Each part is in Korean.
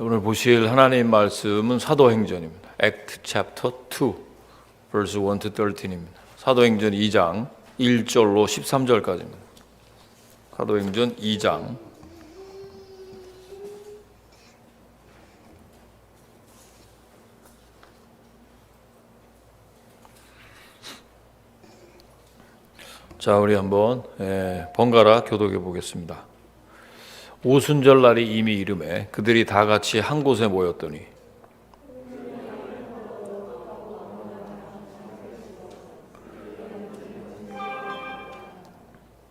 오늘 보실 하나님 말씀은 사도행전입니다. Act chapter 2, verse 1 to 13입니다. 사도행전 2장 1절로 13절까지입니다. 사도행전 2장 자, 우리 한번 번갈아 교독해 보겠습니다. 오순절 날이 이미 이르매 그들이 다 같이 한 곳에 모였더니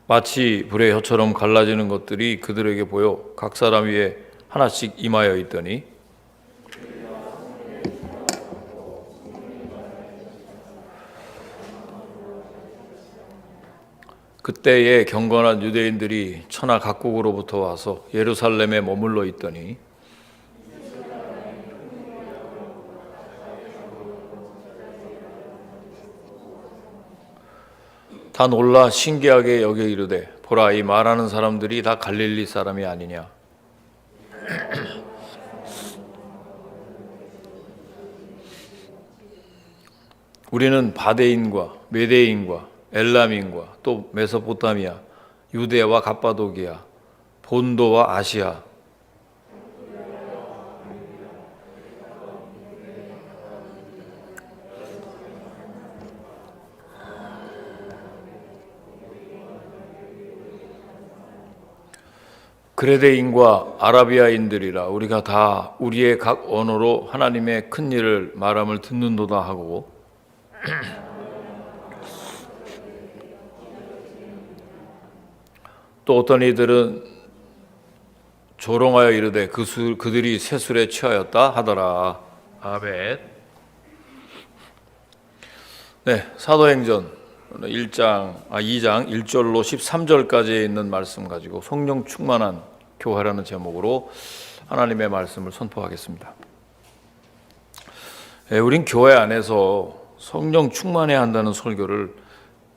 마치 불의 혀처럼 갈라지는 것들이 그들에게 보여 각 사람 위에 하나씩 임하여 있더니 그때에 경건한 유대인들이 천하 각국으로부터 와서 예루살렘에 머물러 있더니 다 놀라 신기하게 여겨 이르되 보라, 이 말하는 사람들이 다 갈릴리 사람이 아니냐. 우리는 바데인과 메데인과 엘람인과 또 메소포타미아, 유대와 갑바도기아, 본도와 아시아, 그레데인과 아라비아인들이라 우리가 다 우리의 각 언어로 하나님의 큰 일을 말함을 듣는도다 하고 또 어떤 이들은 조롱하여 이르되 그들이 세술에 취하였다 하더라. 아멘. 네, 사도행전 2장 1절로 13절까지에 있는 말씀 가지고 성령 충만한 교회라는 제목으로 하나님의 말씀을 선포하겠습니다. 우린 교회 안에서 성령 충만해야 한다는 설교를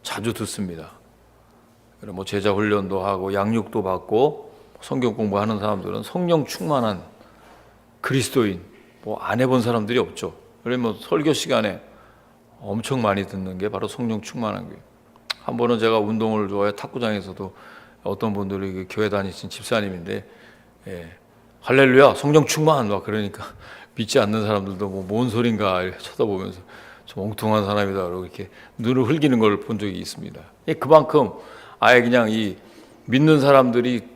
자주 듣습니다. 뭐 제자 훈련도 하고 양육도 받고 성경 공부하는 사람들은 성령 충만한 그리스도인 뭐 안 해본 사람들이 없죠. 그러면 설교 시간에 엄청 많이 듣는 게 바로 성령 충만한 거예요. 한 번은 제가 운동을 좋아해 탁구장에서도 어떤 분들이 교회 다니신 집사님인데 할렐루야 성령 충만 막 그러니까 믿지 않는 사람들도 뭐 뭔 소린가 이렇게 쳐다보면서 좀 엉뚱한 사람이다 그러고 이렇게 눈을 흘기는 걸 본 적이 있습니다. 그만큼 아예 그냥 이 믿는 사람들이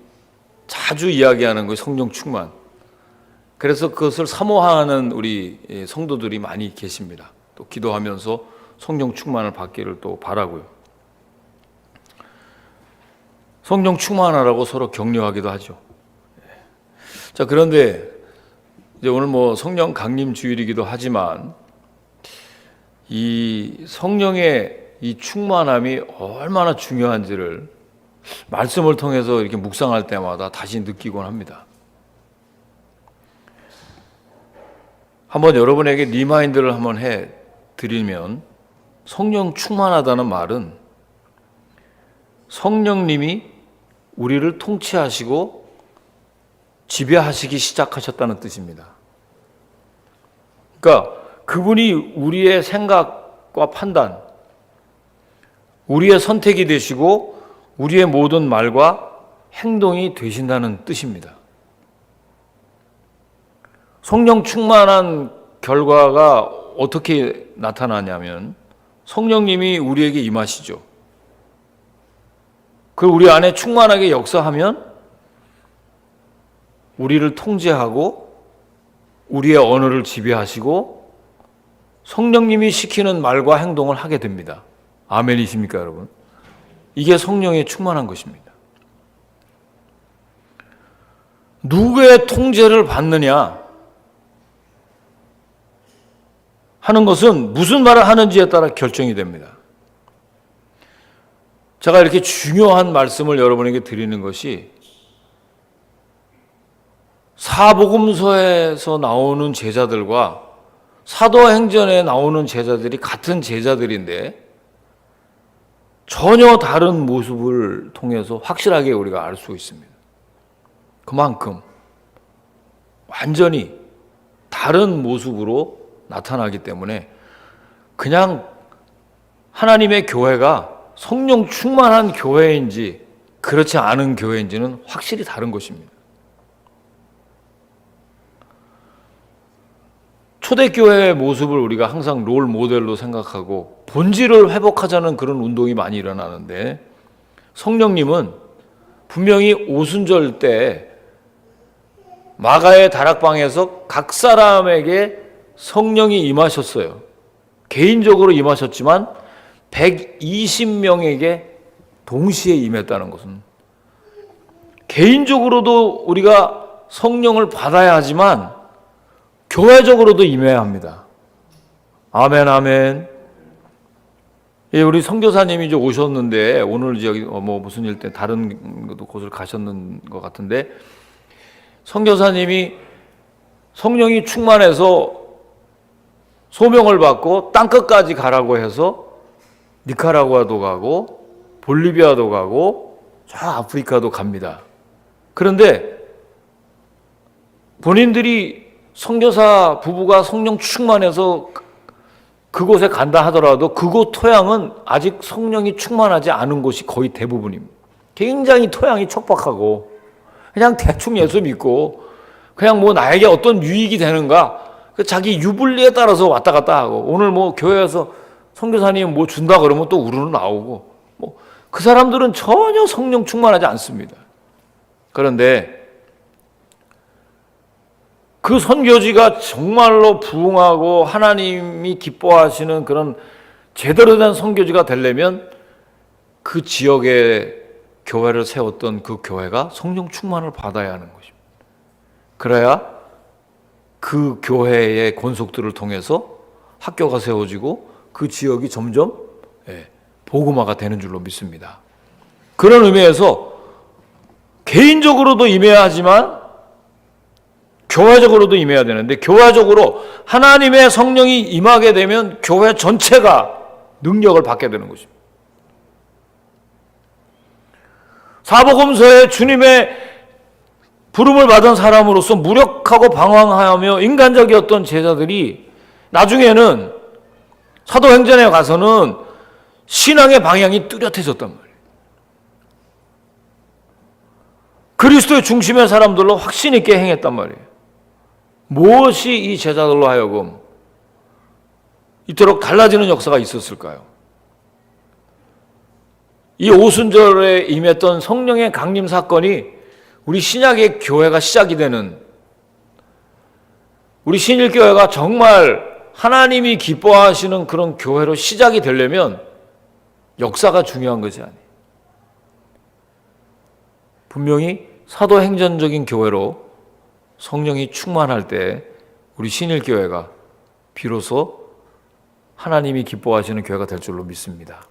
자주 이야기하는 거예요. 성령 충만. 그래서 그것을 사모하는 우리 성도들이 많이 계십니다. 또 기도하면서 성령 충만을 받기를 또 바라고요. 성령 충만하라고 서로 격려하기도 하죠. 자, 그런데 이제 오늘 뭐 성령 강림 주일이기도 하지만 이 성령의 이 충만함이 얼마나 중요한지를 말씀을 통해서 이렇게 묵상할 때마다 다시 느끼곤 합니다. 한번 여러분에게 리마인드를 한번 해 드리면 성령 충만하다는 말은 성령님이 우리를 통치하시고 지배하시기 시작하셨다는 뜻입니다. 그러니까 그분이 우리의 생각과 판단, 우리의 선택이 되시고 우리의 모든 말과 행동이 되신다는 뜻입니다. 성령 충만한 결과가 어떻게 나타나냐면 성령님이 우리에게 임하시죠. 그리고 우리 안에 충만하게 역사하면 우리를 통제하고 우리의 언어를 지배하시고 성령님이 시키는 말과 행동을 하게 됩니다. 아멘이십니까, 여러분? 이게 성령의 충만한 것입니다. 누구의 통제를 받느냐 하는 것은 무슨 말을 하는지에 따라 결정이 됩니다. 제가 이렇게 중요한 말씀을 여러분에게 드리는 것이 사복음서에서 나오는 제자들과 사도행전에 나오는 제자들이 같은 제자들인데 전혀 다른 모습을 통해서 확실하게 우리가 알 수 있습니다. 그만큼 완전히 다른 모습으로 나타나기 때문에 그냥 하나님의 교회가 성령 충만한 교회인지 그렇지 않은 교회인지는 확실히 다른 것입니다. 초대교회의 모습을 우리가 항상 롤 모델로 생각하고 본질을 회복하자는 그런 운동이 많이 일어나는데, 성령님은 분명히 오순절 때 마가의 다락방에서 각 사람에게 성령이 임하셨어요. 개인적으로 임하셨지만 120명에게 동시에 임했다는 것은 개인적으로도 우리가 성령을 받아야 하지만 교회적으로도 임해야 합니다. 아멘, 아멘. 예, 우리 선교사님이 이제 오셨는데 오늘 저기 뭐 무슨 일 때 다른 곳을 가셨는 것 같은데, 선교사님이 성령이 충만해서 소명을 받고 땅끝까지 가라고 해서 니카라구아도 가고 볼리비아도 가고 저 아프리카도 갑니다. 그런데 본인들이 선교사 부부가 성령 충만해서 그곳에 간다 하더라도 그곳 토양은 아직 성령이 충만하지 않은 곳이 거의 대부분입니다. 굉장히 토양이 척박하고 그냥 대충 예수 믿고 그냥 뭐 나에게 어떤 유익이 되는가, 자기 유불리에 따라서 왔다 갔다 하고, 오늘 뭐 교회에서 선교사님 뭐 준다 그러면 또 우르르 나오고, 뭐 그 사람들은 전혀 성령 충만하지 않습니다. 그런데 그 선교지가 정말로 부흥하고 하나님이 기뻐하시는 그런 제대로 된 선교지가 되려면 그 지역에 교회를 세웠던 그 교회가 성령 충만을 받아야 하는 것입니다. 그래야 그 교회의 권속들을 통해서 학교가 세워지고 그 지역이 점점 복음화가 되는 줄로 믿습니다. 그런 의미에서 개인적으로도 임해야 하지만 교회적으로도 임해야 되는데, 교회적으로 하나님의 성령이 임하게 되면 교회 전체가 능력을 받게 되는 것입니다. 사복음서에 주님의 부름을 받은 사람으로서 무력하고 방황하며 인간적이었던 제자들이 나중에는 사도행전에 가서는 신앙의 방향이 뚜렷해졌단 말이에요. 그리스도의 중심의 사람들로 확신 있게 행했단 말이에요. 무엇이 이 제자들로 하여금 이토록 달라지는 역사가 있었을까요? 이 오순절에 임했던 성령의 강림 사건이 우리 신약의 교회가 시작이 되는, 우리 신일교회가 정말 하나님이 기뻐하시는 그런 교회로 시작이 되려면 역사가 중요한 것이 아니에요. 분명히 사도행전적인 교회로 성령이 충만할 때 우리 신일교회가 비로소 하나님이 기뻐하시는 교회가 될 줄로 믿습니다.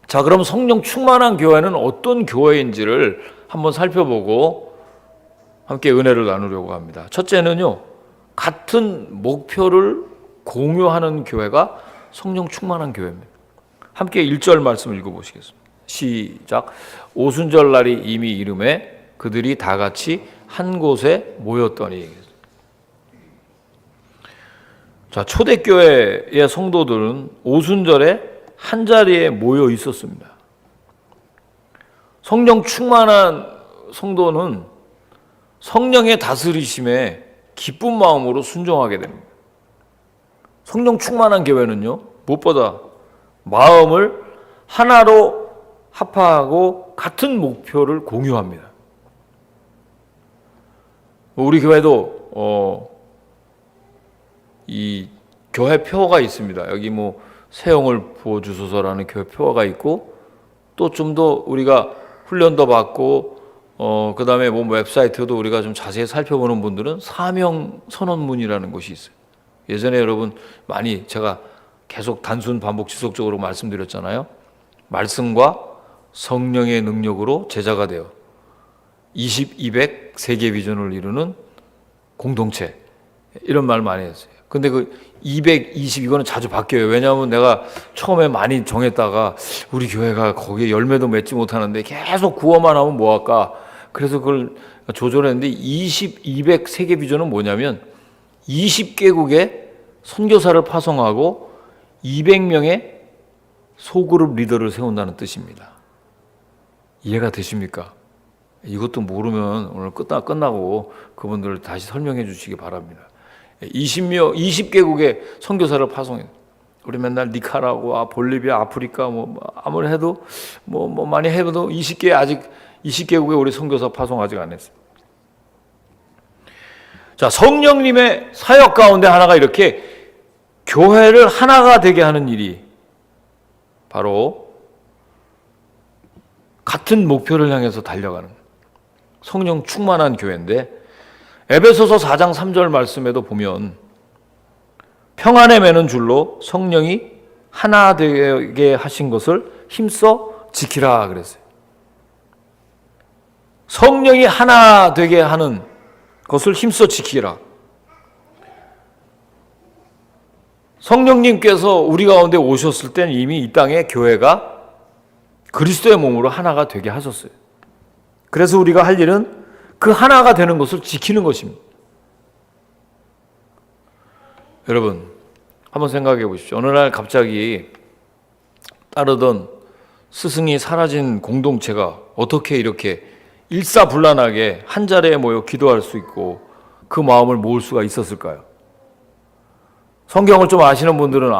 자, 그럼 성령 충만한 교회는 어떤 교회인지를 한번 살펴보고 함께 은혜를 나누려고 합니다. 첫째는요, 같은 목표를 공유하는 교회가 성령 충만한 교회입니다. 함께 1절 말씀 읽어보시겠습니다. 시작. 오순절 날이 이미 이름에 그들이 다 같이 한 곳에 모였더니. 자, 초대교회의 성도들은 오순절에 한 자리에 모여 있었습니다. 성령 충만한 성도는 성령의 다스리심에 기쁜 마음으로 순종하게 됩니다. 성령 충만한 교회는요, 무엇보다 마음을 하나로 합하고 같은 목표를 공유합니다. 우리 교회도 이 교회 표어가 있습니다. 여기 뭐 세용을 부어주소서라는 교회 표어가 있고, 또 좀 더 우리가 훈련도 받고 그 다음에 뭐 웹사이트도 우리가 좀 자세히 살펴보는 분들은 사명 선언문이라는 것이 있어요. 예전에 여러분 많이 제가 계속 단순 반복 지속적으로 말씀드렸잖아요. 말씀과 성령의 능력으로 제자가 되어 200 세계 비전을 이루는 공동체, 이런 말 많이 했어요. 근데 그 220 이거는 자주 바뀌어요. 왜냐하면 내가 처음에 많이 정했다가 우리 교회가 거기에 열매도 맺지 못하는데 계속 구호만 하면 뭐할까? 그래서 그걸 조절했는데 200 세계 비전은 뭐냐면 20개국의 선교사를 파송하고 200명의 소그룹 리더를 세운다는 뜻입니다. 이해가 되십니까? 이것도 모르면 오늘 끝나고 그분들 다시 설명해 주시기 바랍니다. 20개국의 선교사를 파송해요. 우리 맨날 니카라구아, 볼리비아, 아프리카 아무리 해도 많이 해도 20개국에 우리 선교사 파송 아직 안 했어요. 자, 성령님의 사역 가운데 하나가 이렇게 교회를 하나가 되게 하는 일이 바로 같은 목표를 향해서 달려가는 성령 충만한 교회인데, 에베소서 4장 3절 말씀에도 보면 평안에 매는 줄로 성령이 하나 되게 하신 것을 힘써 지키라 그랬어요. 성령이 하나 되게 하는 것을 힘써 지키라. 성령님께서 우리 가운데 오셨을 때는 이미 이 땅에 교회가 그리스도의 몸으로 하나가 되게 하셨어요. 그래서 우리가 할 일은 그 하나가 되는 것을 지키는 것입니다. 여러분, 한번 생각해 보십시오. 어느 날 갑자기 따르던 스승이 사라진 공동체가 어떻게 이렇게 일사불란하게 한 자리에 모여 기도할 수 있고 그 마음을 모을 수가 있었을까요? 성경을 좀 아시는 분들은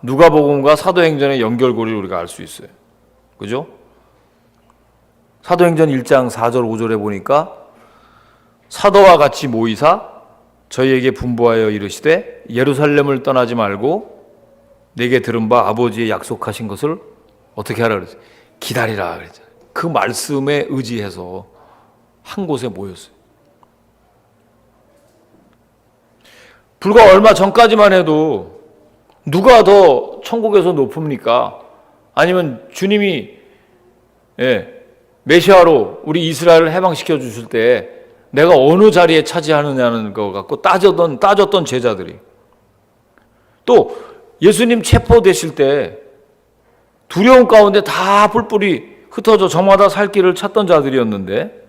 누가복음과 사도행전의 연결고리를 우리가 알 수 있어요. 그죠? 사도행전 1장 4절 5절에 보니까 사도와 같이 모이사 저희에게 분부하여 이르시되 예루살렘을 떠나지 말고 내게 들은 바 아버지의 약속하신 것을 어떻게 하라 그랬어요? 기다리라 그랬잖아요. 그 말씀에 의지해서 한 곳에 모였어요. 불과 얼마 전까지만 해도 누가 더 천국에서 높습니까? 아니면 주님이 메시아로 우리 이스라엘을 해방시켜 주실 때 내가 어느 자리에 차지하느냐는 거 갖고 따졌던 제자들이, 또 예수님 체포되실 때 두려움 가운데 다 뿔뿔이 흩어져 저마다 살 길을 찾던 자들이었는데,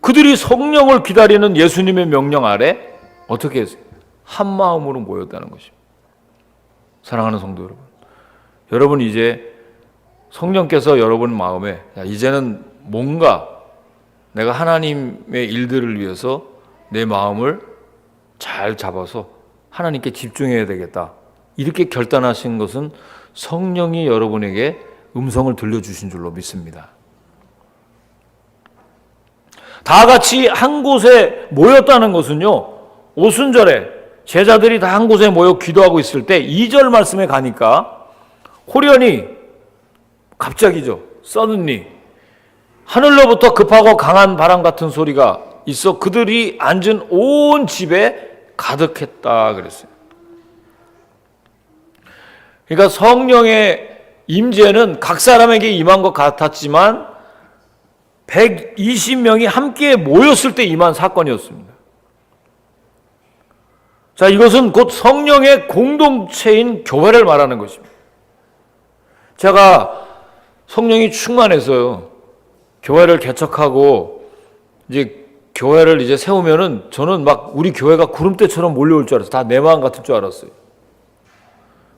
그들이 성령을 기다리는 예수님의 명령 아래 어떻게 했어요? 한 마음으로 모였다는 것입니다. 사랑하는 성도 여러분, 여러분 이제 성령께서 여러분 마음에 이제는 뭔가 내가 하나님의 일들을 위해서 내 마음을 잘 잡아서 하나님께 집중해야 되겠다, 이렇게 결단하신 것은 성령이 여러분에게 음성을 들려주신 줄로 믿습니다. 다 같이 한 곳에 모였다는 것은요, 오순절에 제자들이 다 한 곳에 모여 기도하고 있을 때 2절 말씀에 가니까 호련히, 갑자기죠, suddenly 하늘로부터 급하고 강한 바람 같은 소리가 있어 그들이 앉은 온 집에 가득했다 그랬어요. 그러니까 성령의 임재는 각 사람에게 임한 것 같았지만 120명이 함께 모였을 때 임한 사건이었습니다. 자, 이것은 곧 성령의 공동체인 교회를 말하는 것입니다. 제가 성령이 충만해서요, 교회를 개척하고 이제 교회를 이제 세우면은 저는 막 우리 교회가 구름대처럼 몰려올 줄 알았어요. 다 내 마음 같을 줄 알았어요.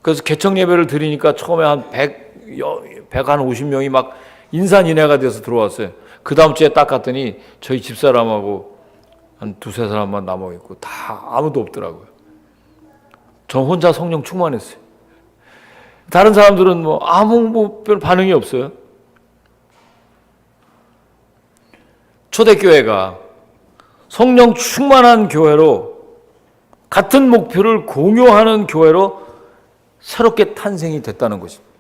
그래서 개척 예배를 드리니까 처음에 한 150명이 막 인산인해가 돼서 들어왔어요. 그 다음 주에 딱 갔더니 저희 집사람하고 한 두세 사람만 남아있고 다 아무도 없더라고요. 저 혼자 성령 충만했어요. 다른 사람들은 아무 별 반응이 없어요. 초대교회가 성령 충만한 교회로, 같은 목표를 공유하는 교회로 새롭게 탄생이 됐다는 것입니다.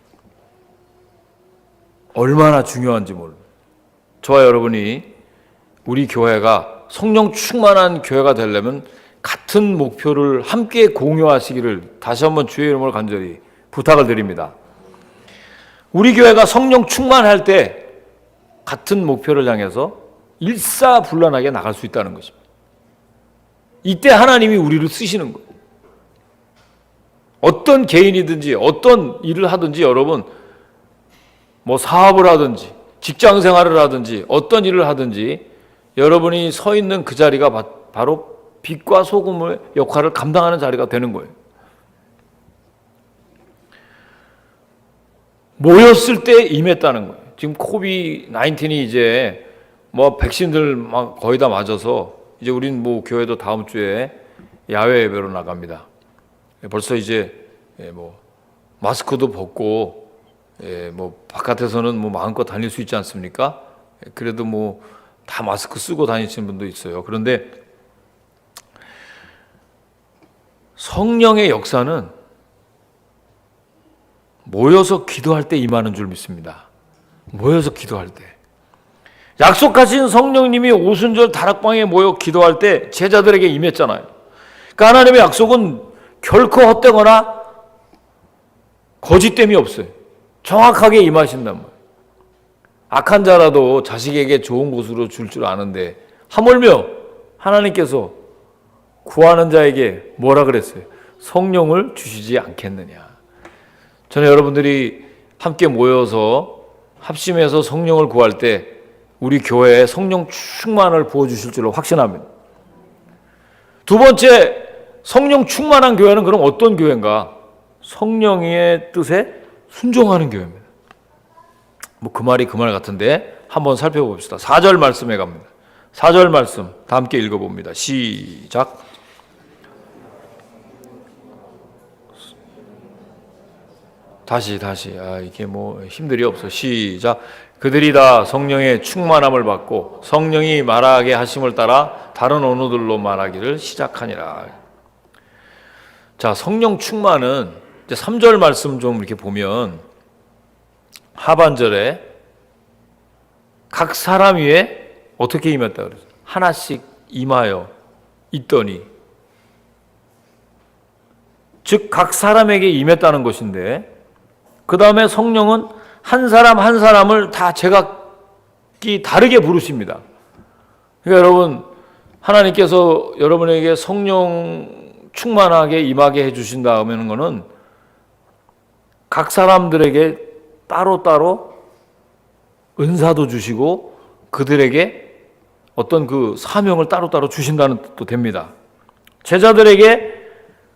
얼마나 중요한지 몰라요. 저와 여러분이 우리 교회가 성령 충만한 교회가 되려면 같은 목표를 함께 공유하시기를 다시 한번 주의 이름으로 간절히 부탁을 드립니다. 우리 교회가 성령 충만할 때 같은 목표를 향해서 일사불란하게 나갈 수 있다는 것입니다. 이때 하나님이 우리를 쓰시는 거예요. 어떤 개인이든지 어떤 일을 하든지 여러분, 사업을 하든지 직장 생활을 하든지 어떤 일을 하든지 여러분이 서 있는 그 자리가 바로 빛과 소금의 역할을 감당하는 자리가 되는 거예요. 모였을 때 임했다는 거예요. 지금 코비드-19이 이제 뭐 백신들 막 거의 다 맞아서 이제 우린 뭐 교회도 다음 주에 야외 예배로 나갑니다. 벌써 이제 뭐 마스크도 벗고 뭐 바깥에서는 뭐 마음껏 다닐 수 있지 않습니까? 그래도 뭐 다 마스크 쓰고 다니시는 분도 있어요. 그런데 성령의 역사는 모여서 기도할 때 임하는 줄 믿습니다. 모여서 기도할 때. 약속하신 성령님이 오순절 다락방에 모여 기도할 때 제자들에게 임했잖아요. 그러니까 하나님의 약속은 결코 헛되거나 거짓됨이 없어요. 정확하게 임하신단 말이에요. 악한 자라도 자식에게 좋은 곳으로 줄 줄 아는데 하물며 하나님께서 구하는 자에게 뭐라 그랬어요? 성령을 주시지 않겠느냐. 저는 여러분들이 함께 모여서 합심해서 성령을 구할 때 우리 교회에 성령 충만을 부어주실 줄로 확신합니다. 두 번째, 성령 충만한 교회는 그럼 어떤 교회인가? 성령의 뜻에 순종하는 교회입니다. 뭐 그 말이 그 말 같은데 한번 살펴봅시다. 4절 말씀에 갑니다. 4절 말씀 다 함께 읽어봅니다. 시작. 다시 이게 뭐 힘들이 없어. 시작. 그들이 다 성령의 충만함을 받고 성령이 말하게 하심을 따라 다른 언어들로 말하기를 시작하니라. 자, 성령 충만은 이제 3절 말씀 좀 이렇게 보면 하반절에 각 사람 위에 어떻게 임했다 그랬어요? 하나씩 임하여 있더니, 즉 각 사람에게 임했다는 것인데, 그 다음에 성령은 한 사람 한 사람을 다 제각기 다르게 부르십니다. 그러니까 여러분, 하나님께서 여러분에게 성령 충만하게 임하게 해주신다 하는 것은 각 사람들에게 따로따로 은사도 주시고 그들에게 어떤 그 사명을 따로따로 주신다는 뜻도 됩니다. 제자들에게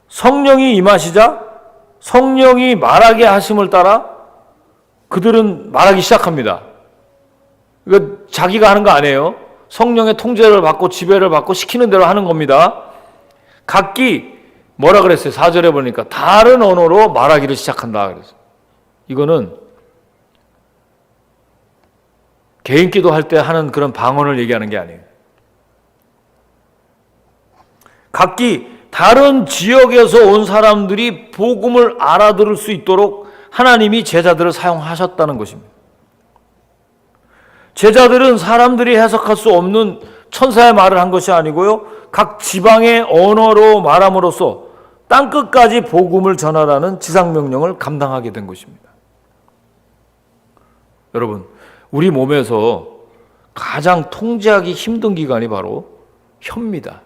성령이 임하시자 성령이 말하게 하심을 따라 그들은 말하기 시작합니다. 이거 자기가 하는 거 아니에요. 성령의 통제를 받고 지배를 받고 시키는 대로 하는 겁니다. 각기 뭐라 그랬어요? 4절에 보니까 다른 언어로 말하기를 시작한다 그랬어요. 이거는 개인 기도할 때 하는 그런 방언을 얘기하는 게 아니에요. 각기 다른 지역에서 온 사람들이 복음을 알아들을 수 있도록 하나님이 제자들을 사용하셨다는 것입니다. 제자들은 사람들이 해석할 수 없는 천사의 말을 한 것이 아니고요, 각 지방의 언어로 말함으로써 땅끝까지 복음을 전하라는 지상명령을 감당하게 된 것입니다. 여러분, 우리 몸에서 가장 통제하기 힘든 기관이 바로 혀입니다.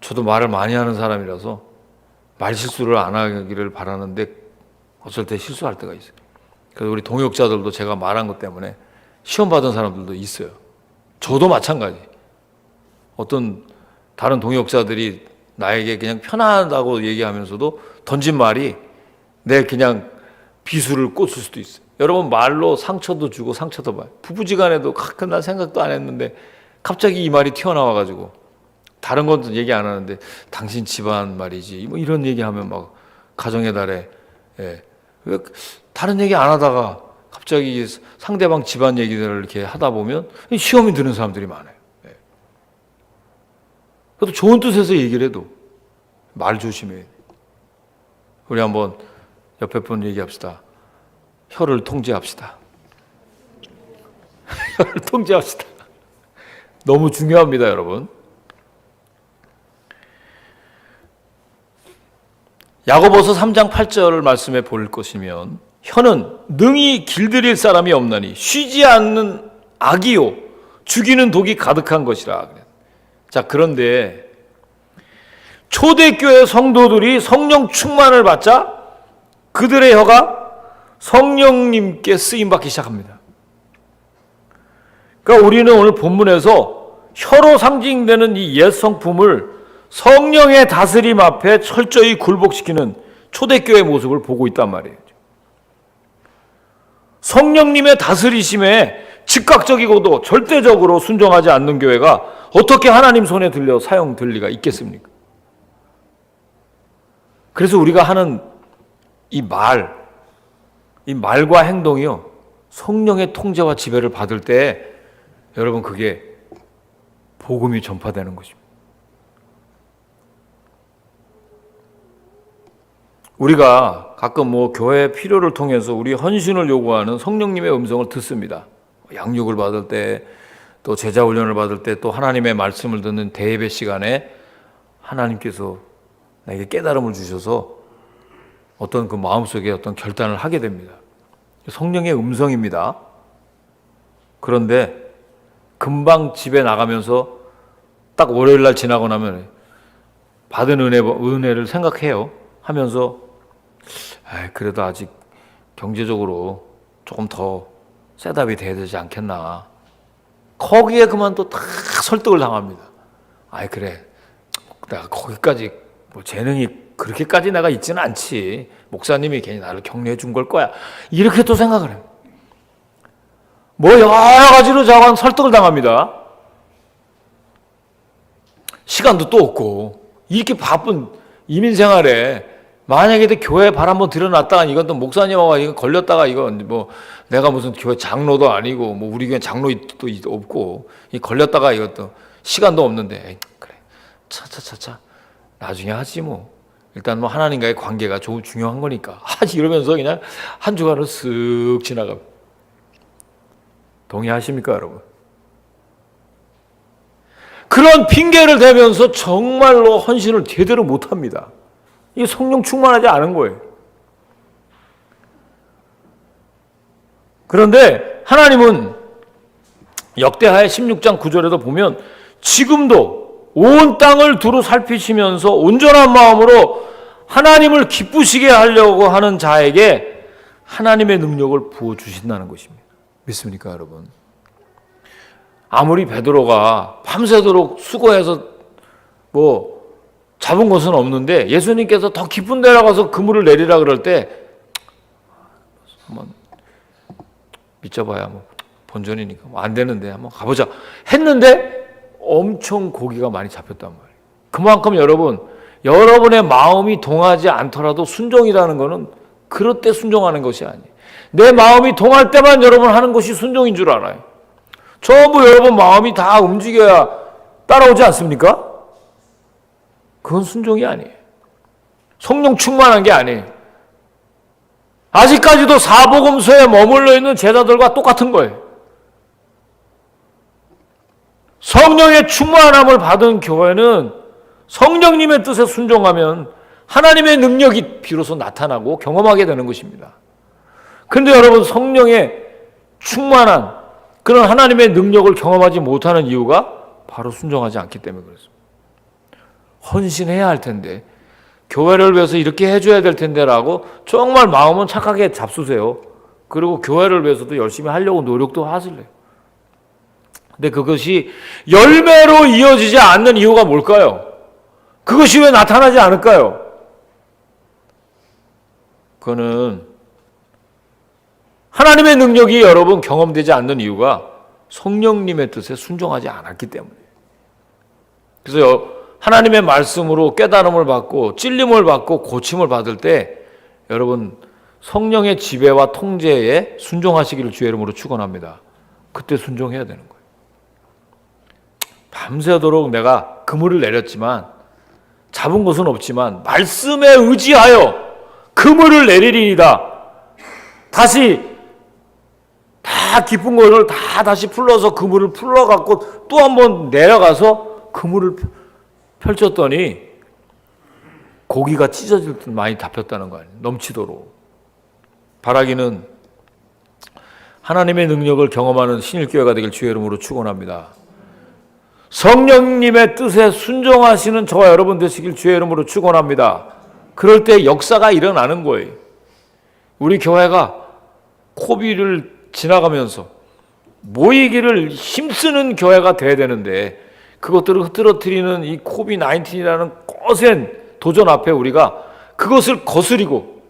저도 말을 많이 하는 사람이라서 말 실수를 안 하기를 바라는데 어쩔 때 실수할 때가 있어요. 그래서 우리 동역자들도 제가 말한 것 때문에 시험 받은 사람들도 있어요. 저도 마찬가지. 어떤 다른 동역자들이 나에게 그냥 편하다고 얘기하면서도 던진 말이 내 그냥 비수를 꽂을 수도 있어요. 여러분, 말로 상처도 주고 상처도 봐요. 부부지간에도 가끔 난 생각도 안 했는데 갑자기 이 말이 튀어나와가지고, 다른 건 얘기 안 하는데 당신 집안 말이지 뭐 이런 얘기하면 막 가정의 달에, 다른 얘기 안 하다가 갑자기 상대방 집안 얘기들을 이렇게 하다 보면 시험이 드는 사람들이 많아요. 그래도 좋은 뜻에서 얘기를 해도 말 조심해야 돼. 우리 한번 옆에 분 얘기합시다. 혀를 통제합시다. 혀를 통제합시다. 너무 중요합니다, 여러분. 야고보서 3장 8절 말씀에 볼 것이면, 혀는 능히 길들일 사람이 없나니 쉬지 않는 악이요 죽이는 독이 가득한 것이라. 자, 그런데 초대교회 성도들이 성령 충만을 받자 그들의 혀가 성령님께 쓰임받기 시작합니다. 그러니까 우리는 오늘 본문에서 혀로 상징되는 이 옛 성품을 성령의 다스림 앞에 철저히 굴복시키는 초대교회의 모습을 보고 있단 말이에요. 성령님의 다스리심에 즉각적이고도 절대적으로 순종하지 않는 교회가 어떻게 하나님 손에 들려 사용될 리가 있겠습니까? 그래서 우리가 하는 이 말과 행동이요, 성령의 통제와 지배를 받을 때 여러분 그게 복음이 전파되는 것입니다. 우리가 가끔 교회 필요를 통해서 우리 헌신을 요구하는 성령님의 음성을 듣습니다. 양육을 받을 때, 또 제자 훈련을 받을 때, 또 하나님의 말씀을 듣는 대예배 시간에 하나님께서 나에게 깨달음을 주셔서 어떤 그 마음속에 어떤 결단을 하게 됩니다. 성령의 음성입니다. 그런데 금방 집에 나가면서 딱 월요일 날 지나고 나면 받은 은혜를 생각해요. 하면서 그래도 아직 경제적으로 조금 더 셋업이 돼야 되지 않겠나. 거기에 그만 또 다 설득을 당합니다. 그래, 내가 거기까지 재능이 그렇게까지 내가 있지는 않지. 목사님이 괜히 나를 격려해 준 걸 거야. 이렇게 또 생각을 해요. 여러 가지로 자관 설득을 당합니다. 시간도 또 없고, 이렇게 바쁜 이민 생활에 만약에 교회 발 한번 들여놨다가 이건 또 목사님하고 이거 걸렸다가 이건 내가 무슨 교회 장로도 아니고 우리 교회 장로도 없고 걸렸다가 이것도 시간도 없는데 그래 차차차차 나중에 하지 일단 하나님과의 관계가 중요한 거니까 하지 이러면서 그냥 한 주간을 쓱 지나가. 동의하십니까 여러분? 그런 핑계를 대면서 정말로 헌신을 제대로 못합니다. 이게 성령 충만하지 않은 거예요. 그런데 하나님은 역대하의 16장 9절에도 보면 지금도 온 땅을 두루 살피시면서 온전한 마음으로 하나님을 기쁘시게 하려고 하는 자에게 하나님의 능력을 부어주신다는 것입니다. 믿습니까 여러분? 아무리 베드로가 밤새도록 수고해서 잡은 것은 없는데 예수님께서 더 깊은 데 나가서 그물을 내리라 그럴 때 한번 믿져봐야 본전이니까 안 되는데 한번 가보자 했는데 엄청 고기가 많이 잡혔단 말이에요. 그만큼 여러분의 마음이 동하지 않더라도 순종이라는 것은 그럴 때 순종하는 것이 아니에요. 내 마음이 동할 때만 여러분 하는 것이 순종인 줄 알아요. 전부 여러분 마음이 다 움직여야 따라오지 않습니까? 그건 순종이 아니에요. 성령 충만한 게 아니에요. 아직까지도 사복음서에 머물러 있는 제자들과 똑같은 거예요. 성령의 충만함을 받은 교회는 성령님의 뜻에 순종하면 하나님의 능력이 비로소 나타나고 경험하게 되는 것입니다. 그런데 여러분 성령의 충만한 그런 하나님의 능력을 경험하지 못하는 이유가 바로 순종하지 않기 때문에 그렇습니다. 헌신해야 할 텐데 교회를 위해서 이렇게 해줘야 될 텐데라고 정말 마음은 착하게 잡수세요. 그리고 교회를 위해서도 열심히 하려고 노력도 하실래요. 근데 그것이 열매로 이어지지 않는 이유가 뭘까요? 그것이 왜 나타나지 않을까요? 그거는 하나님의 능력이 여러분 경험되지 않는 이유가 성령님의 뜻에 순종하지 않았기 때문이에요. 그래서 하나님의 말씀으로 깨달음을 받고 찔림을 받고 고침을 받을 때 여러분 성령의 지배와 통제에 순종하시기를 주의 이름으로 축원합니다. 그때 순종해야 되는 거예요. 밤새도록 내가 그물을 내렸지만 잡은 것은 없지만 말씀에 의지하여 그물을 내리리이다. 다시 다 깊은 것을 다 다시 풀러서 그물을 풀러갖고 또 한번 내려가서 그물을 펼쳤더니 고기가 찢어질 듯 많이 잡혔다는 거 아니에요. 넘치도록. 바라기는 하나님의 능력을 경험하는 신일교회가 되길 주의 이름으로 축원합니다. 성령님의 뜻에 순종하시는 저와 여러분 되시길 주의 이름으로 축원합니다. 그럴 때 역사가 일어나는 거예요. 우리 교회가 코비를 지나가면서 모이기를 힘쓰는 교회가 돼야 되는데 그것들을 흐트러뜨리는 이 코비드-19이라는 거센 도전 앞에 우리가 그것을 거스리고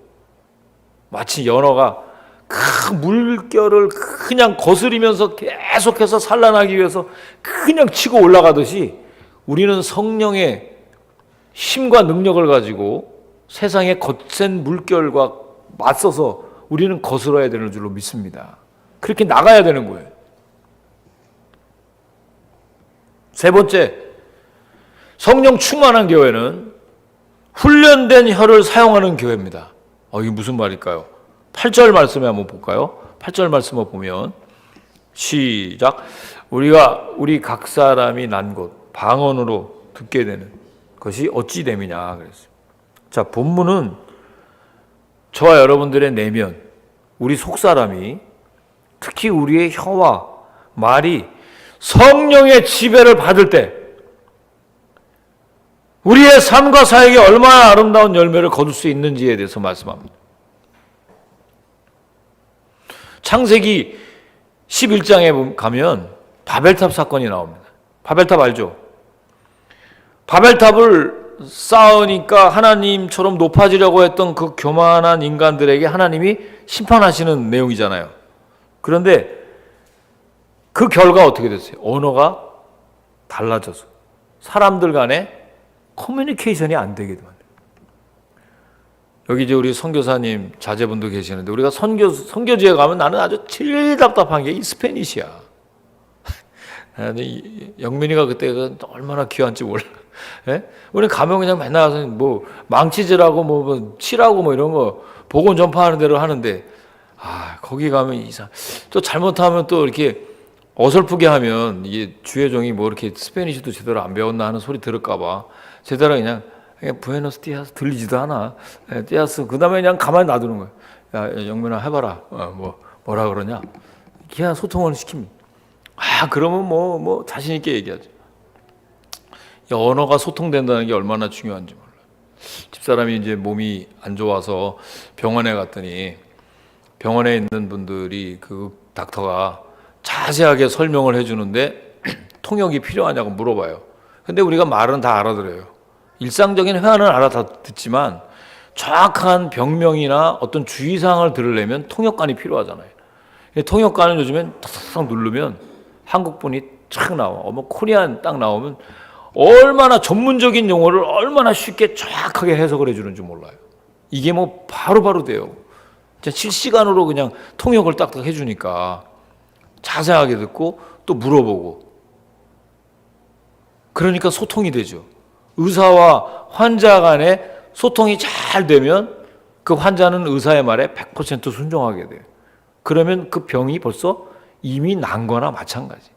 마치 연어가 큰 물결을 그냥 거스리면서 계속해서 산란하기 위해서 그냥 치고 올라가듯이 우리는 성령의 힘과 능력을 가지고 세상의 거센 물결과 맞서서 우리는 거스러야 되는 줄로 믿습니다. 그렇게 나가야 되는 거예요. 세 번째, 성령 충만한 교회는 훈련된 혀를 사용하는 교회입니다. 이게 무슨 말일까요? 8절 말씀에 한번 볼까요? 8절 말씀을 보면 시작. 우리 각 사람이 난 곳 방언으로 듣게 되는 것이 어찌 됨이냐 그랬어요. 자, 본문은 저와 여러분들의 내면, 우리 속사람이 특히 우리의 혀와 말이 성령의 지배를 받을 때 우리의 삶과 사역에 얼마나 아름다운 열매를 거둘 수 있는지에 대해서 말씀합니다. 창세기 11장에 가면 바벨탑 사건이 나옵니다. 바벨탑 알죠? 바벨탑을 쌓으니까 하나님처럼 높아지려고 했던 그 교만한 인간들에게 하나님이 심판하시는 내용이잖아요. 그런데 그 결과 어떻게 됐어요? 언어가 달라져서 사람들 간에 커뮤니케이션이 안 되게 돼요. 여기 이제 우리 선교사님 자제분도 계시는데 우리가 선교지에 가면 나는 아주 제일 답답한 게 이 스페니시야. 영민이가 그때 얼마나 귀한지 몰라. 예? 우리 가면 그냥 맨날 가서 뭐 망치질하고 뭐 칠하고 뭐 이런 거 복음 전파하는 대로 하는데 거기 가면 또 잘못하면 또 이렇게 어설프게 하면 이게 주의 종이 뭐 이렇게 스페니쉬도 제대로 안 배웠나 하는 소리 들을까봐 제대로 그냥 부에노스 디아스 들리지도 않아. 디아스 그 다음에 그냥 가만히 놔두는 거야. 야 영민아 해봐라. 뭐라 그러냐. 그냥 소통을 시킵니다. 그러면 뭐 자신 있게 얘기하죠. 언어가 소통된다는 게 얼마나 중요한지 몰라요. 집사람이 이제 몸이 안 좋아서 병원에 갔더니 병원에 있는 분들이 그 닥터가 자세하게 설명을 해주는데 통역이 필요하냐고 물어봐요. 근데 우리가 말은 다 알아들어요. 일상적인 회화는 알아듣지만 정확한 병명이나 어떤 주의사항을 들으려면 통역관이 필요하잖아요. 통역관은 요즘엔 탁탁 누르면 한국분이 쫙 나와. 코리안 딱 나오면 얼마나 전문적인 용어를 얼마나 쉽게 정확하게 해석을 해주는지 몰라요. 이게 뭐 바로바로 돼요. 실시간으로 그냥 통역을 딱딱 해주니까 자세하게 듣고 또 물어보고 그러니까 소통이 되죠. 의사와 환자 간에 소통이 잘 되면 그 환자는 의사의 말에 100% 순종하게 돼요. 그러면 그 병이 벌써 이미 난 거나 마찬가지.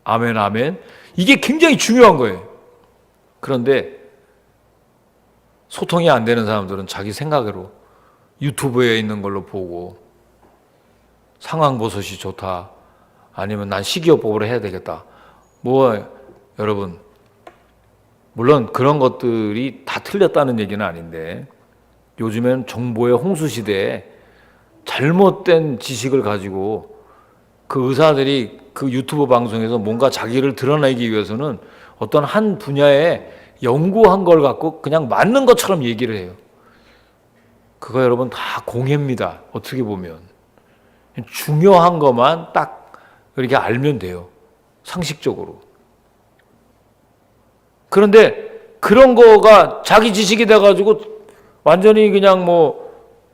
아멘 아멘. 이게 굉장히 중요한 거예요. 그런데 소통이 안 되는 사람들은 자기 생각으로 유튜브에 있는 걸로 보고 상황버섯이 좋다. 아니면 난 식이요법으로 해야 되겠다. 여러분 물론 그런 것들이 다 틀렸다는 얘기는 아닌데 요즘엔 정보의 홍수 시대에 잘못된 지식을 가지고 그 의사들이 그 유튜브 방송에서 뭔가 자기를 드러내기 위해서는 어떤 한 분야에 연구한 걸 갖고 그냥 맞는 것처럼 얘기를 해요. 그거 여러분 다 공예입니다. 어떻게 보면 중요한 것만 딱 이렇게 알면 돼요. 상식적으로. 그런데 그런 거가 자기 지식이 돼가지고 완전히 그냥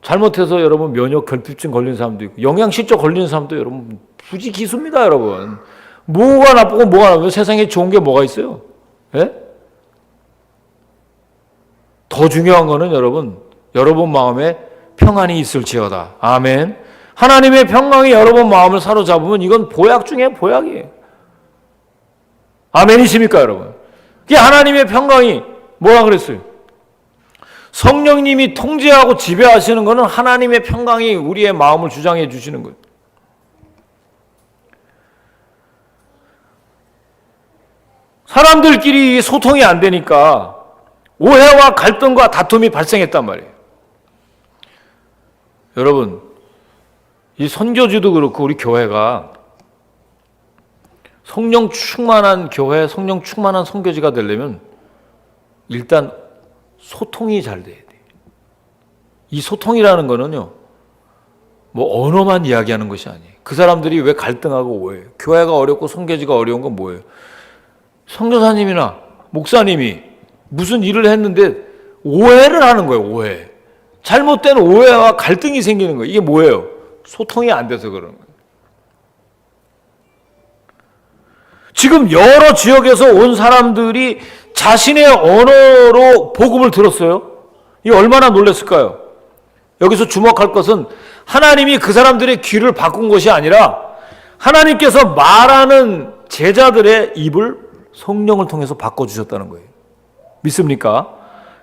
잘못해서 여러분 면역 결핍증 걸린 사람도 있고 영양실조 걸리는 사람도 여러분 부지기수입니다. 여러분 뭐가 나쁘고 뭐가 나쁘고 세상에 좋은 게 뭐가 있어요? 예? 더 중요한 거는 여러분 마음에 평안이 있을지어다. 아멘. 하나님의 평강이 여러분 마음을 사로잡으면 이건 보약 중에 보약이에요. 아멘이십니까 여러분? 이게 하나님의 평강이 뭐라 그랬어요? 성령님이 통제하고 지배하시는 것은 하나님의 평강이 우리의 마음을 주장해 주시는 거예요. 사람들끼리 소통이 안 되니까 오해와 갈등과 다툼이 발생했단 말이에요. 여러분, 이 선교지도 그렇고 우리 교회가 성령 충만한 교회, 성령 충만한 선교지가 되려면 일단 소통이 잘 돼야 돼. 이 소통이라는 거는요, 뭐 언어만 이야기하는 것이 아니에요. 그 사람들이 왜 갈등하고 오해해요? 교회가 어렵고 선교지가 어려운 건 뭐예요? 선교사님이나 목사님이 무슨 일을 했는데 오해를 하는 거예요. 오해. 잘못된 오해와 갈등이 생기는 거예요. 이게 뭐예요? 소통이 안 돼서 그러는 거예요. 지금 여러 지역에서 온 사람들이 자신의 언어로 복음을 들었어요. 이게 얼마나 놀랐을까요? 여기서 주목할 것은 하나님이 그 사람들의 귀를 바꾼 것이 아니라 하나님께서 말하는 제자들의 입을 성령을 통해서 바꿔주셨다는 거예요. 믿습니까?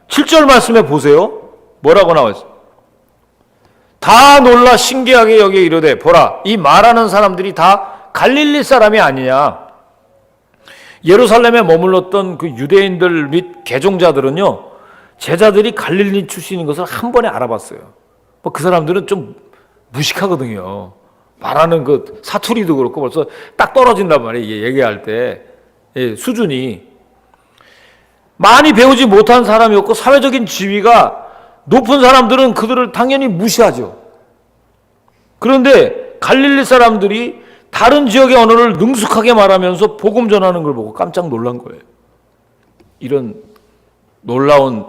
7절 말씀에 보세요. 뭐라고 나와 있어요? 다 놀라 신기하게 여기에 이르되 보라 이 말하는 사람들이 다 갈릴리 사람이 아니냐. 예루살렘에 머물렀던 그 유대인들 및 개종자들은요, 제자들이 갈릴리 출신인 것을 한 번에 알아봤어요. 그 사람들은 좀 무식하거든요. 말하는 그 사투리도 그렇고 벌써 딱 떨어진단 말이에요. 이게 얘기할 때 수준이 많이 배우지 못한 사람이었고 사회적인 지위가 높은 사람들은 그들을 당연히 무시하죠. 그런데 갈릴리 사람들이 다른 지역의 언어를 능숙하게 말하면서 복음 전하는 걸 보고 깜짝 놀란 거예요. 이런 놀라운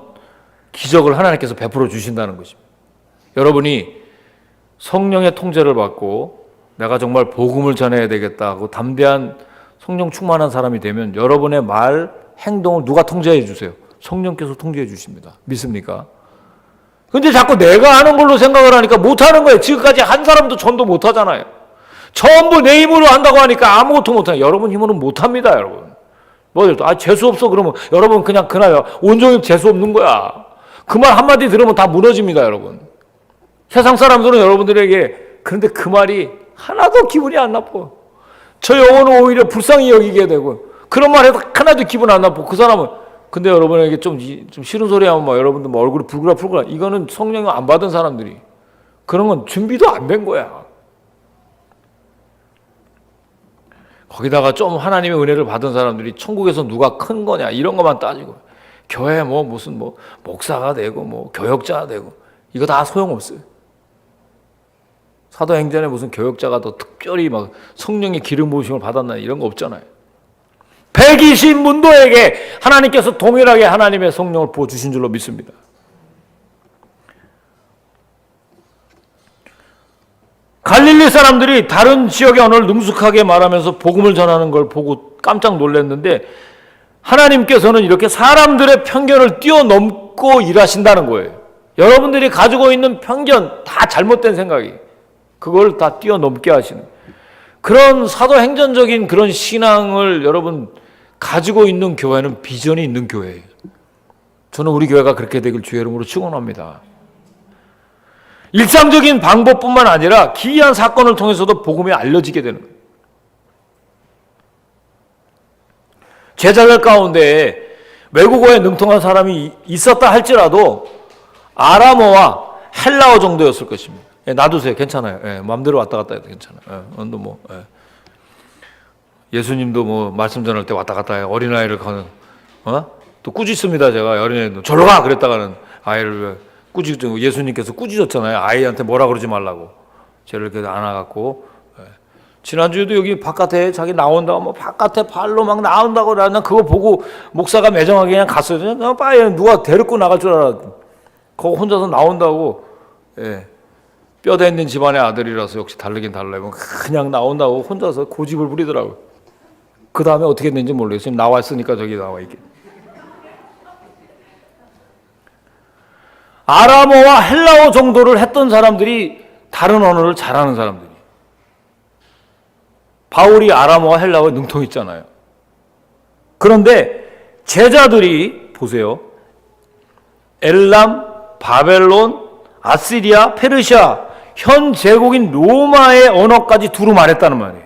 기적을 하나님께서 베풀어 주신다는 것입니다. 여러분이 성령의 통제를 받고 내가 정말 복음을 전해야 되겠다 하고 담대한 성령 충만한 사람이 되면 여러분의 말, 행동을 누가 통제해 주세요? 성령께서 통제해 주십니다. 믿습니까? 근데 자꾸 내가 하는 걸로 생각을 하니까 못하는 거예요. 지금까지 한 사람도 전도 못하잖아요. 전부 내 힘으로 한다고 하니까 아무것도 못해요. 여러분 힘으로는 못합니다, 여러분. 재수 없어 그러면 여러분 그냥 그날 온종일 재수 없는 거야. 그 말 한마디 들으면 다 무너집니다, 여러분. 세상 사람들은 여러분들에게 그런데 그 말이 하나도 기분이 안 나빠. 저 영혼은 오히려 불쌍히 여기게 되고 그런 말 해도 하나도 기분 안 나빠. 그 사람은 근데 여러분에게 좀 싫은 소리 하면 막 여러분들 막 얼굴이 불그라 이거는 성령을 안 받은 사람들이 그런 건 준비도 안 된 거야. 거기다가 좀 하나님의 은혜를 받은 사람들이 천국에서 누가 큰 거냐 이런 것만 따지고 교회 무슨 목사가 되고 교역자가 되고 이거 다 소용없어요. 사도행전에 무슨 교역자가 더 특별히 막 성령의 기름 부으심을 받았나 이런 거 없잖아요. 120문도에게 하나님께서 동일하게 하나님의 성령을 부어주신 줄로 믿습니다. 갈릴리 사람들이 다른 지역의 언어를 능숙하게 말하면서 복음을 전하는 걸 보고 깜짝 놀랐는데 하나님께서는 이렇게 사람들의 편견을 뛰어넘고 일하신다는 거예요. 여러분들이 가지고 있는 편견 다 잘못된 생각이 그걸 다 뛰어넘게 하시는 그런 사도행전적인 그런 신앙을 여러분 가지고 있는 교회는 비전이 있는 교회예요. 저는 우리 교회가 그렇게 되길 주의 이름으로 축원합니다. 일상적인 방법뿐만 아니라 기이한 사건을 통해서도 복음이 알려지게 되는 거예요. 제자들 가운데 외국어에 능통한 사람이 있었다 할지라도 아람어와 헬라어 정도였을 것입니다. 놔두세요. 괜찮아요. 마음대로 왔다 갔다 해도 괜찮아요. 예수님도 말씀 전할 때 왔다 갔다 해요. 어린아이를 가는, 또 꾸짖습니다. 제가 어린아이도 절로 가! 그랬다가는 아이를 예수님께서 꾸짖었잖아요. 아이한테 뭐라 그러지 말라고. 쟤를 이렇게 안아갖고. 지난주에도 여기 바깥에 자기 나온다고, 바깥에 발로 막 나온다고, 난 그거 보고 목사가 매정하게 그냥 갔어요. 그냥 빨리 누가 데리고 나갈 줄 알아. 그거 혼자서 나온다고. 뼈대 있는 집안의 아들이라서 역시 다르긴 달라요. 그냥 나온다고 혼자서 고집을 부리더라고요. 그 다음에 어떻게 됐는지 모르겠어요. 나왔으니까 저기 나와 있게. 아람어와 헬라어 정도를 했던 사람들이 다른 언어를 잘하는 사람들이. 바울이 아람어와 헬라어에 능통했잖아요. 그런데 제자들이 보세요. 엘람, 바벨론, 아시리아, 페르시아, 현 제국인 로마의 언어까지 두루 말했다는 말이에요.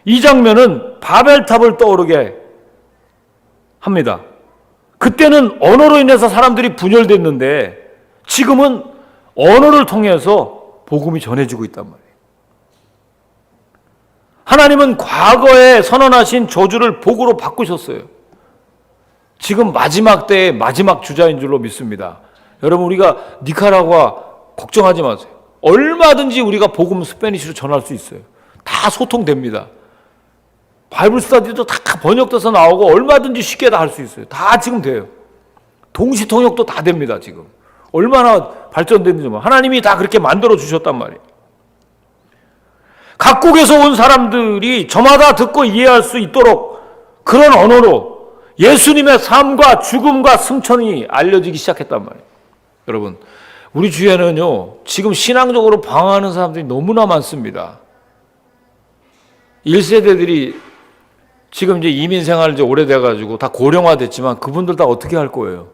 이 장면은 바벨탑을 떠오르게 합니다. 그때는 언어로 인해서 사람들이 분열됐는데 지금은 언어를 통해서 복음이 전해지고 있단 말이에요. 하나님은 과거에 선언하신 저주를 복으로 바꾸셨어요. 지금 마지막 때의 마지막 주자인 줄로 믿습니다. 여러분, 우리가 니카라과 걱정하지 마세요. 얼마든지 우리가 복음 스페니쉬로 전할 수 있어요. 다 소통됩니다. 바이블 스터디도 다 번역돼서 나오고 얼마든지 쉽게 다 할 수 있어요. 다 지금 돼요. 동시 통역도 다 됩니다. 지금 얼마나 발전됐는지. 하나님이 다 그렇게 만들어 주셨단 말이에요. 각국에서 온 사람들이 저마다 듣고 이해할 수 있도록 그런 언어로 예수님의 삶과 죽음과 승천이 알려지기 시작했단 말이에요. 여러분, 우리 주위에는요, 지금 신앙적으로 방황하는 사람들이 너무나 많습니다. 1세대들이 지금 이제 이민 생활 이제 오래돼가지고 다 고령화됐지만 그분들 다 어떻게 할 거예요?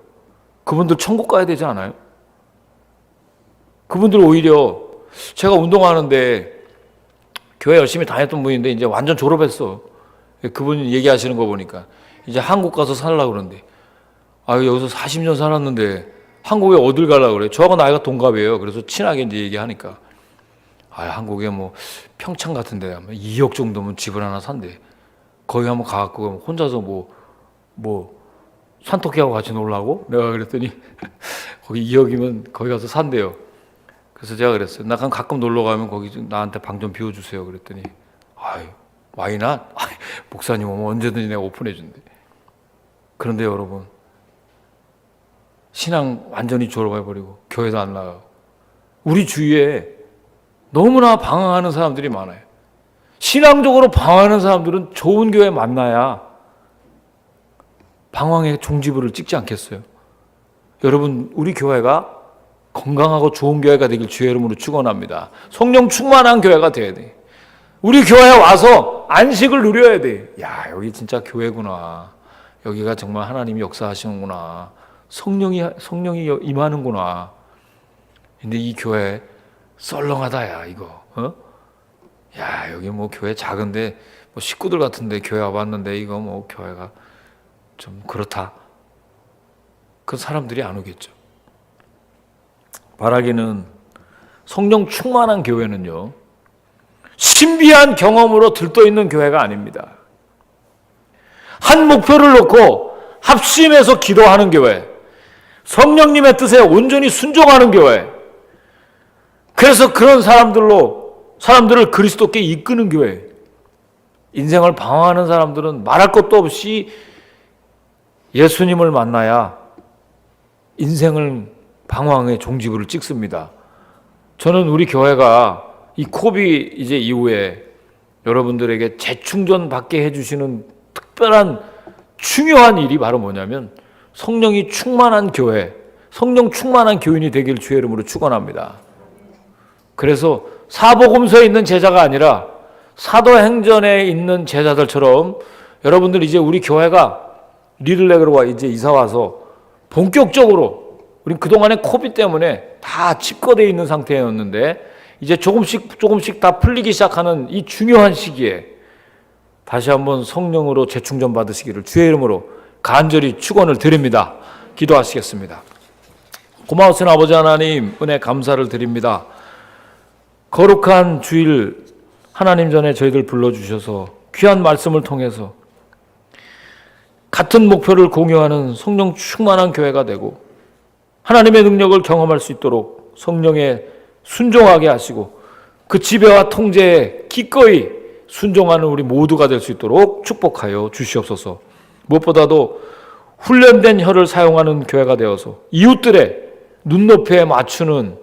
그분들 천국 가야 되지 않아요? 그분들 오히려, 제가 운동하는데 교회 열심히 다녔던 분인데 이제 완전 졸업했어. 그분이 얘기하시는 거 보니까 이제 한국 가서 살려고 그러는데, 여기서 40년 살았는데 한국에 어딜 가려고 그래? 저하고 나이가 동갑이에요. 그래서 친하게 이제 얘기하니까, 한국에 뭐 평창 같은데 2억 정도면 집을 하나 산대. 거기 한번 가갖고 혼자서 산토끼하고 같이 놀라고? 내가 그랬더니 거기 2억이면 거기 가서 산대요. 그래서 제가 그랬어요. 나 가끔 놀러 가면 거기 나한테 방 좀 비워주세요. 그랬더니, 와이나? 목사님 오면 언제든지 내가 오픈해 준대. 그런데 여러분, 신앙 완전히 졸업해버리고 교회도 안 나가고 우리 주위에 너무나 방황하는 사람들이 많아요. 신앙적으로 방황하는 사람들은 좋은 교회 만나야 방황의 종지부를 찍지 않겠어요? 여러분, 우리 교회가 건강하고 좋은 교회가 되길 주의 이름으로 축원합니다. 성령 충만한 교회가 돼야 돼. 우리 교회에 와서 안식을 누려야 돼. 여기 진짜 교회구나. 여기가 정말 하나님이 역사하시는구나. 성령이 임하는구나. 근데 이 교회 썰렁하다, 이거. 여기 뭐 교회 작은데 뭐 식구들 같은데 교회 와봤는데 이거 뭐 교회가 좀 그렇다. 그 사람들이 안 오겠죠. 바라기는 성령 충만한 교회는요, 신비한 경험으로 들떠있는 교회가 아닙니다. 한 목표를 놓고 합심해서 기도하는 교회, 성령님의 뜻에 온전히 순종하는 교회, 그래서 그런 사람들을 그리스도께 이끄는 교회. 인생을 방황하는 사람들은 말할 것도 없이 예수님을 만나야 인생을 방황의 종지부를 찍습니다. 저는 우리 교회가 이 코비 이제 이후에 여러분들에게 재충전 받게 해주시는 특별한 중요한 일이 바로 뭐냐면 성령이 충만한 교회, 성령 충만한 교인이 되길 주의 이름으로 축원합니다. 그래서 사복음서에 있는 제자가 아니라 사도행전에 있는 제자들처럼 여러분들 이제 우리 교회가 리들레그로와 이제 이사 와서 본격적으로, 우리 그동안에 코비 때문에 다 집거되어 있는 상태였는데 이제 조금씩 다 풀리기 시작하는 이 중요한 시기에 다시 한번 성령으로 재충전 받으시기를 주의 이름으로 간절히 축원을 드립니다. 기도하시겠습니다. 고마우신 아버지 하나님, 은혜 감사를 드립니다. 거룩한 주일 하나님 전에 저희들 불러주셔서 귀한 말씀을 통해서 같은 목표를 공유하는 성령 충만한 교회가 되고 하나님의 능력을 경험할 수 있도록 성령에 순종하게 하시고 그 지배와 통제에 기꺼이 순종하는 우리 모두가 될 수 있도록 축복하여 주시옵소서. 무엇보다도 훈련된 혀를 사용하는 교회가 되어서 이웃들의 눈높이에 맞추는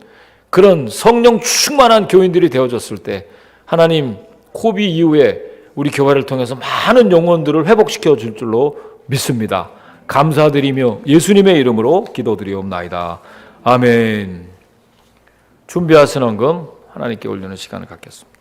그런 성령 충만한 교인들이 되어졌을 때 하나님 코비 이후에 우리 교회를 통해서 많은 영혼들을 회복시켜 줄 줄로 믿습니다. 감사드리며 예수님의 이름으로 기도드리옵나이다. 아멘. 준비하신 헌금 하나님께 올리는 시간을 갖겠습니다.